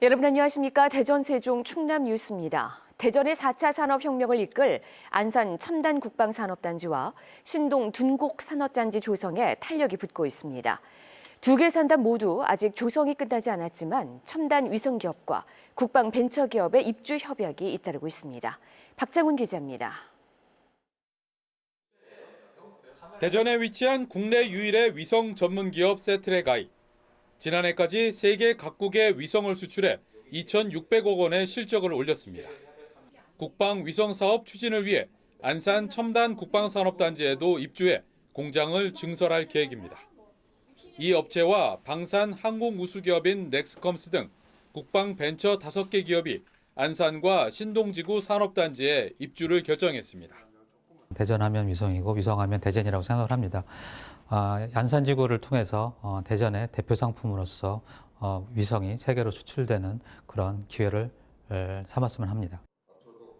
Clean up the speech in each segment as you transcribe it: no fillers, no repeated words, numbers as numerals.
여러분 안녕하십니까? 대전, 세종, 충남 뉴스입니다. 대전의 4차 산업혁명을 이끌 안산 첨단 국방산업단지와 신동 둔곡 산업단지 조성에 탄력이 붙고 있습니다. 두 개 산단 모두 아직 조성이 끝나지 않았지만 첨단 위성기업과 국방 벤처기업의 입주 협약이 잇따르고 있습니다. 박장훈 기자입니다. 대전에 위치한 국내 유일의 위성 전문 기업 세트레가이. 지난해까지 세계 각국의 위성을 수출해 2,600억 원의 실적을 올렸습니다. 국방 위성 사업 추진을 위해 안산 첨단 국방산업단지에도 입주해 공장을 증설할 계획입니다. 이 업체와 방산 항공우수기업인 넥스컴스 등 국방 벤처 5개 기업이 안산과 신동지구 산업단지에 입주를 결정했습니다. 대전하면 위성이고 위성하면 대전이라고 생각을 합니다. 안산지구를 통해서 대전의 대표 상품으로서 위성이 세계로 수출되는 그런 기회를 삼았으면 합니다.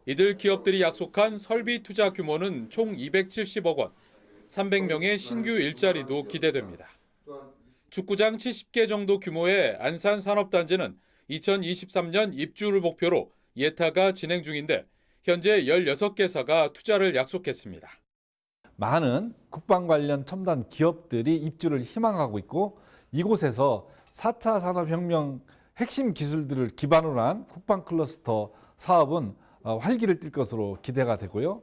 이들 기업들이 약속한 설비 투자 규모는 총 270억 원, 300명의 신규 일자리도 기대됩니다. 축구장 70개 정도 규모의 안산 산업단지는 2023년 입주를 목표로 예타가 진행 중인데 현재 16개사가 투자를 약속했습니다. 많은 국방 관련 첨단 기업들이 입주를 희망하고 있고 이곳에서 4차 산업혁명 핵심 기술들을 기반으로 한 국방 클러스터 사업은 활기를 띨 것으로 기대가 되고요.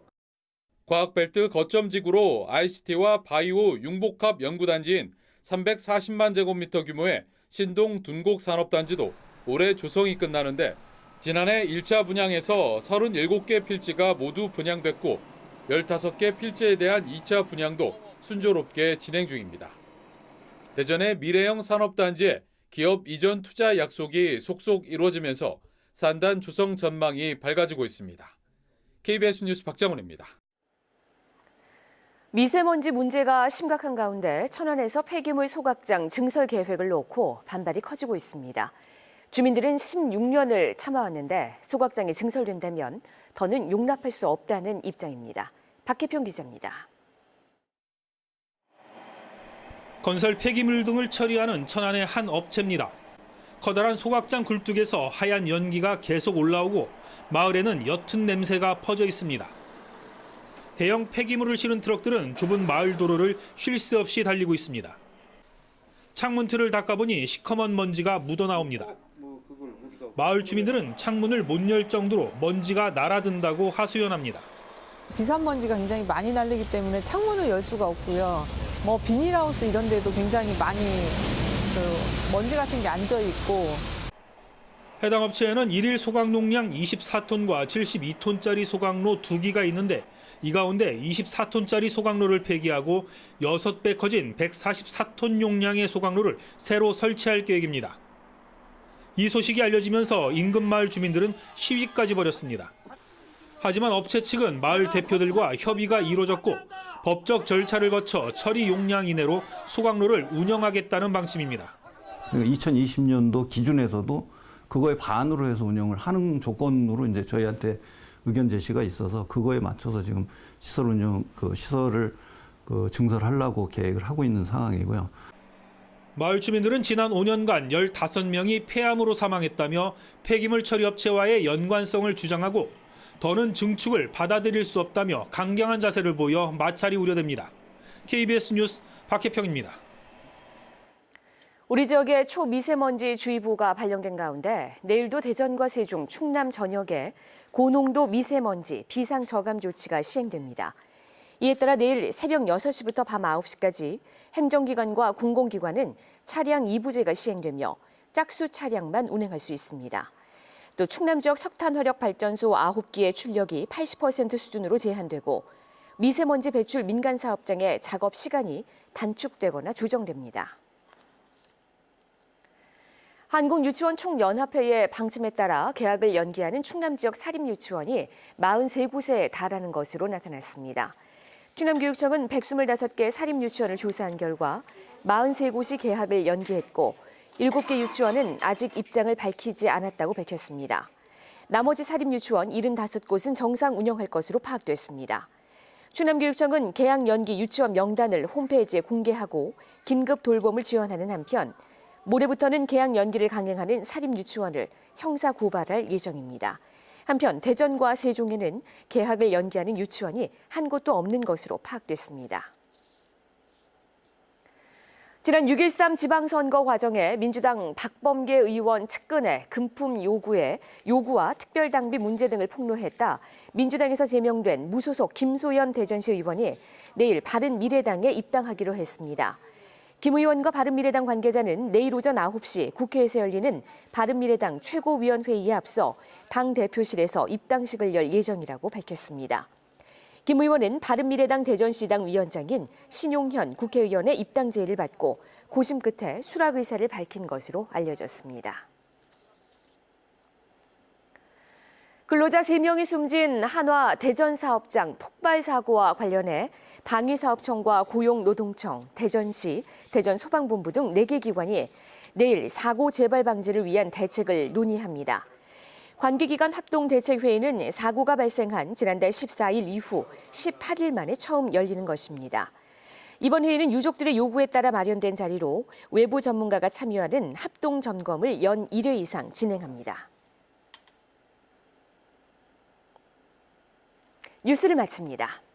과학벨트 거점지구로 ICT와 바이오 융복합 연구단지인 340만 제곱미터 규모의 신동 둔곡 산업단지도 올해 조성이 끝나는데 지난해 1차 분양에서 37개 필지가 모두 분양됐고 15개 필지에 대한 2차 분양도 순조롭게 진행 중입니다. 대전의 미래형 산업단지에 기업 이전 투자 약속이 속속 이루어지면서 산단 조성 전망이 밝아지고 있습니다. KBS 뉴스 박장훈입니다. 미세먼지 문제가 심각한 가운데 천안에서 폐기물 소각장 증설 계획을 놓고 반발이 커지고 있습니다. 주민들은 16년을 참아왔는데 소각장이 증설된다면 더는 용납할 수 없다는 입장입니다. 박혜평 기자입니다. 건설 폐기물 등을 처리하는 천안의 한 업체입니다. 커다란 소각장 굴뚝에서 하얀 연기가 계속 올라오고 마을에는 옅은 냄새가 퍼져 있습니다. 대형 폐기물을 실은 트럭들은 좁은 마을 도로를 쉴 새 없이 달리고 있습니다. 창문 틀을 닦아보니 시커먼 먼지가 묻어나옵니다. 마을 주민들은 창문을 못 열 정도로 먼지가 날아든다고 하소연합니다. 비산먼지가 굉장히 많이 날리기 때문에 창문을 열 수가 없고요. 비닐하우스 이런 데도 굉장히 많이 먼지 같은 게 앉아 있고. 해당 업체에는 일일 소각 용량 24톤과 72톤짜리 소각로 2기가 있는데 이 가운데 24톤짜리 소각로를 폐기하고 6배 커진 144톤 용량의 소각로를 새로 설치할 계획입니다. 이 소식이 알려지면서 인근 마을 주민들은 시위까지 벌였습니다. 하지만 업체 측은 마을 대표들과 협의가 이루어졌고 법적 절차를 거쳐 처리 용량 이내로 소각로를 운영하겠다는 방침입니다. 2020년도 기준에서도 그거에 반으로 해서 운영을 하는 조건으로 이제 저희한테 의견 제시가 있어서 그거에 맞춰서 지금 시설을 증설하려고 계획을 하고 있는 상황이고요. 마을 주민들은 지난 5년간 15명이 폐암으로 사망했다며 폐기물 처리 업체와의 연관성을 주장하고 더는 증축을 받아들일 수 없다며 강경한 자세를 보여 마찰이 우려됩니다. KBS 뉴스 박혜평입니다. 우리 지역에 초미세먼지 주의보가 발령된 가운데 내일도 대전과 세종, 충남 전역에 고농도 미세먼지 비상저감 조치가 시행됩니다. 이에 따라 내일 새벽 6시부터 밤 9시까지 행정기관과 공공기관은 차량 2부제가 시행되며 짝수 차량만 운행할 수 있습니다. 또 충남 지역 석탄화력발전소 9기의 출력이 80% 수준으로 제한되고 미세먼지 배출 민간 사업장의 작업 시간이 단축되거나 조정됩니다. 한국유치원 총연합회의 방침에 따라 개학을 연기하는 충남 지역 사립유치원이 43곳에 달하는 것으로 나타났습니다. 충남교육청은 125개 사립유치원을 조사한 결과 43곳이 개학을 연기했고 7개 유치원은 아직 입장을 밝히지 않았다고 밝혔습니다. 나머지 사립유치원 75곳은 정상 운영할 것으로 파악됐습니다. 충남교육청은 개학 연기 유치원 명단을 홈페이지에 공개하고 긴급 돌봄을 지원하는 한편 모레부터는 개학 연기를 강행하는 사립유치원을 형사 고발할 예정입니다. 한편 대전과 세종에는 개학을 연기하는 유치원이 한 곳도 없는 것으로 파악됐습니다. 지난 6.13 지방선거 과정에 민주당 박범계 의원 측근의 금품 요구와 특별당비 문제 등을 폭로했다 민주당에서 제명된 무소속 김소연 대전시 의원이 내일 바른미래당에 입당하기로 했습니다. 김 의원과 바른미래당 관계자는 내일 오전 9시 국회에서 열리는 바른미래당 최고위원회의에 앞서 당 대표실에서 입당식을 열 예정이라고 밝혔습니다. 김 의원은 바른미래당 대전시당 위원장인 신용현 국회의원의 입당 제의를 받고 고심 끝에 수락 의사를 밝힌 것으로 알려졌습니다. 근로자 3명이 숨진 한화 대전 사업장 폭발 사고와 관련해 방위사업청과 고용노동청, 대전시, 대전소방본부 등 4개 기관이 내일 사고 재발 방지를 위한 대책을 논의합니다. 관계기관 합동대책회의는 사고가 발생한 지난달 14일 이후 18일 만에 처음 열리는 것입니다. 이번 회의는 유족들의 요구에 따라 마련된 자리로 외부 전문가가 참여하는 합동점검을 연 1회 이상 진행합니다. 뉴스를 마칩니다.